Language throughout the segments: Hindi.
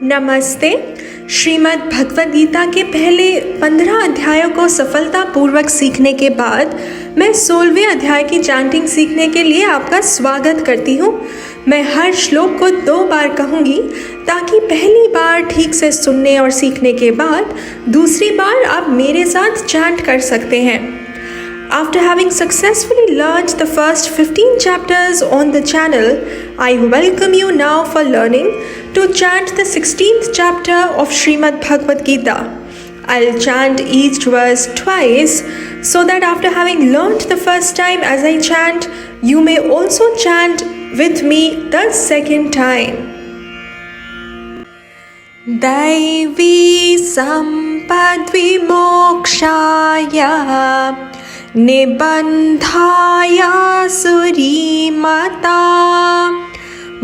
नमस्ते। श्रीमद् भगवद गीता के पहले 15 अध्यायों को सफलतापूर्वक सीखने के बाद मैं 16वें अध्याय की चैंटिंग सीखने के लिए आपका स्वागत करती हूँ। मैं हर श्लोक को 2 बार कहूँगी ताकि पहली बार ठीक से सुनने और सीखने के बाद दूसरी बार आप मेरे साथ चैंट कर सकते हैं। After having successfully learned the first 15 chapters on the channel, I welcome you now for learning to chant the 16th chapter of Srimad Bhagavad Gita. I'll chant each verse twice so that after having learned the first time as I chant, you may also chant with me the second time. Daivi sampadvimokshaya निबन्धाया सुरीमता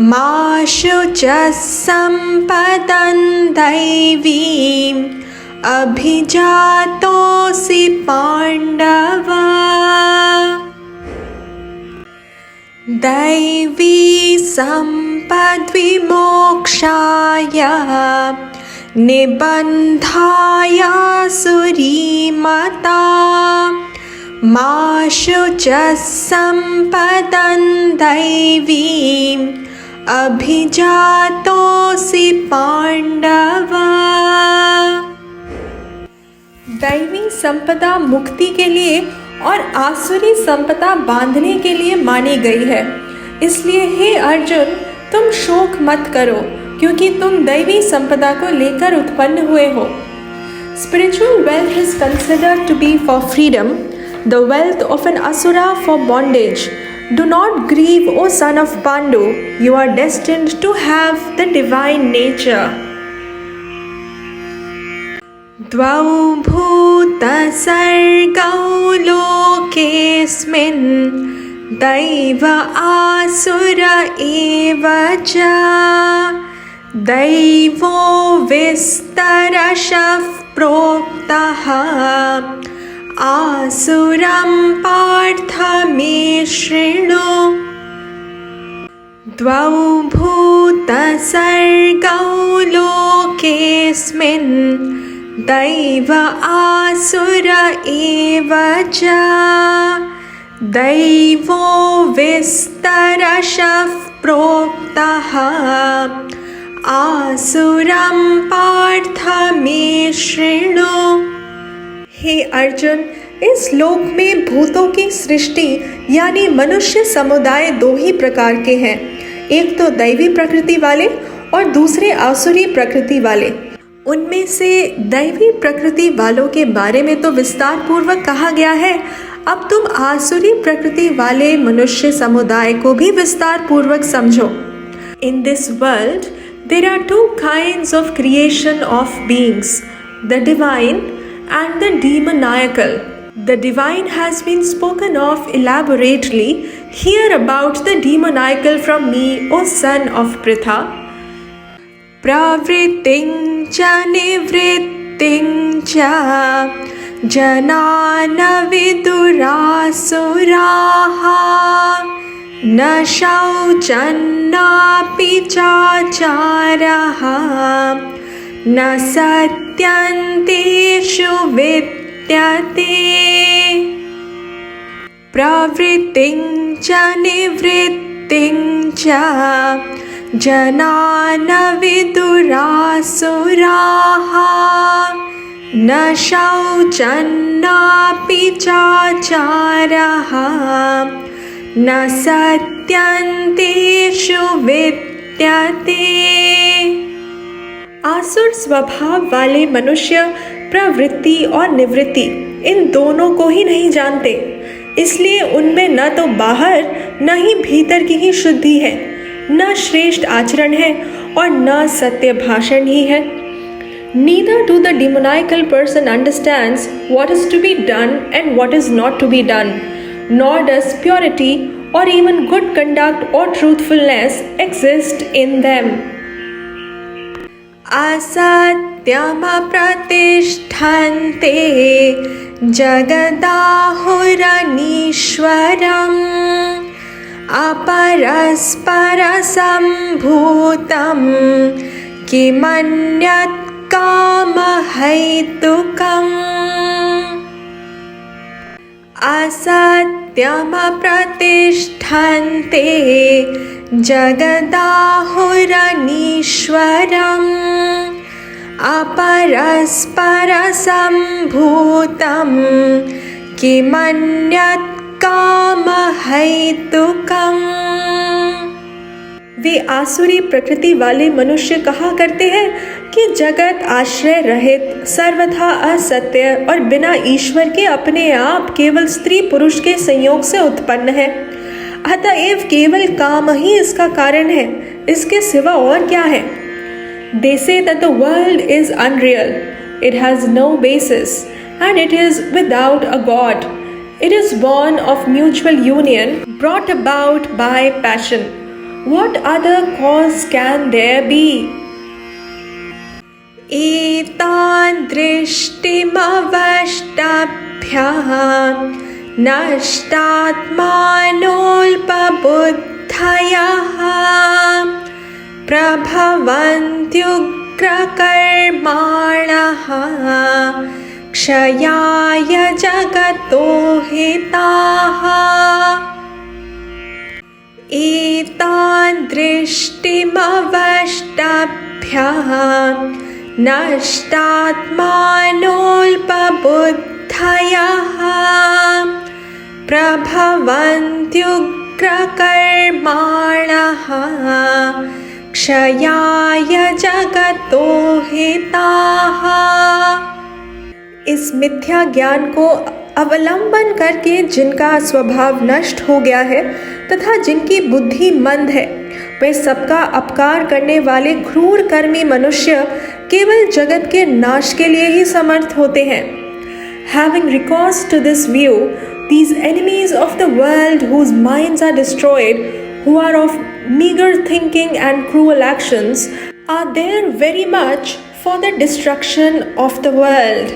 मा शुचः सम्पदं दैवीम् अभिजातोऽसि पाण्डव। दैवी सम्पद्विमोक्षाय निबन्धाया सुरीमता मा शुचः सम्पदं दैवीम् अभिजातोऽसि पाण्डव। दैवी संपदा मुक्ति के लिए और आसुरी संपदा बांधने के लिए मानी गई है। इसलिए हे अर्जुन, तुम शोक मत करो क्योंकि तुम दैवी संपदा को लेकर उत्पन्न हुए हो। Spiritual wealth is considered to be for freedom, the wealth of an asura for bondage. Do not grieve, O son of Pandu, you are destined to have the divine nature. Dvau bhuta sargau lokesmin daiva asura eva cha daivo vistarashav proktaha आसुरं Partha मे शृणु। द्वौ भूतसर्गौ लोकेऽस्मिन् दैव आसुर एव च दैवो विस्तरशः प्रोक्तः आसुरं पार्थ मे शृणु। हे अर्जुन, इस लोक में भूतों की सृष्टि यानी मनुष्य समुदाय 2 ही प्रकार के हैं, एक तो दैवी प्रकृति वाले और दूसरे आसुरी प्रकृति वाले। उनमें से दैवी प्रकृति वालों के बारे में तो विस्तार पूर्वक कहा गया है। अब तुम आसुरी प्रकृति वाले मनुष्य समुदाय को भी विस्तार पूर्वक समझो। In this world there are 2 kinds of creation of beings, the divine and the demoniacal. The divine has been spoken of elaborately. Hear about the demoniacal from me, O son of Pritha. Pravritting cha nivritting cha janana vidurasuraha na shauchanna pichacharaha न सत्यन्तेषु विद्यते। प्रवृत्तिं च निवृत्तिं च जनान विदुरासुराः न शौचन्नापि चाचारः न सत्यन्तेषु विद्यते। आसुर स्वभाव वाले मनुष्य प्रवृत्ति और निवृत्ति इन दोनों को ही नहीं जानते, इसलिए उनमें न तो बाहर न ही भीतर की ही शुद्धि है, न श्रेष्ठ आचरण है और न सत्य भाषण ही है। Neither do the demoniacal person understands what is to be done and what is not to be done, nor does purity or even good conduct or truthfulness exist in them. असत्यमप्रतिष्ठन्ते जगदाहुरनीश्वरम् अपरस्परसम्भूतं किमन्यत् कामहैतुकम् असत्यमप्रतिष्ठन्ते जगदाहुरनीश्वरम् अपरस्परसम्भूतं किमन्यत् कामहैतुकम्। वे आसुरी प्रकृति वाले मनुष्य कहा करते हैं कि जगत आश्रय रहित, सर्वथा असत्य और बिना ईश्वर के अपने आप केवल स्त्री पुरुष के संयोग से उत्पन्न है। अतएव केवल काम ही इसका कारण है, इसके सिवा और क्या है? They say that the world is unreal, it has no basis, and it is without a God. It is born of mutual union, brought about by passion. What other cause can there be? एतान् दृष्टिमवष्टभ्यः नष्टात्मानोऽल्पबुद्धयः प्रभवन्त्युग्रकर्माणः क्षयाय जगतो हिताः। एतान् दृष्टिमवष्टभ्यः नष्टात्मानोऽल्पबुद्धयः प्रभवन्त्युग्रकर्माणः क्षयाय जगतो हिताः। इस मिथ्या ज्ञान को अवलंबन करके जिनका स्वभाव नष्ट हो गया है तथा जिनकी बुद्धि मंद है, वे सबका अपकार करने वाले क्रूर कर्मी मनुष्य केवल जगत के नाश के लिए ही समर्थ होते हैं। Having recourse to this view, these enemies of the world whose minds are destroyed, who are of meager thinking and cruel actions, are there very much for the destruction of the world.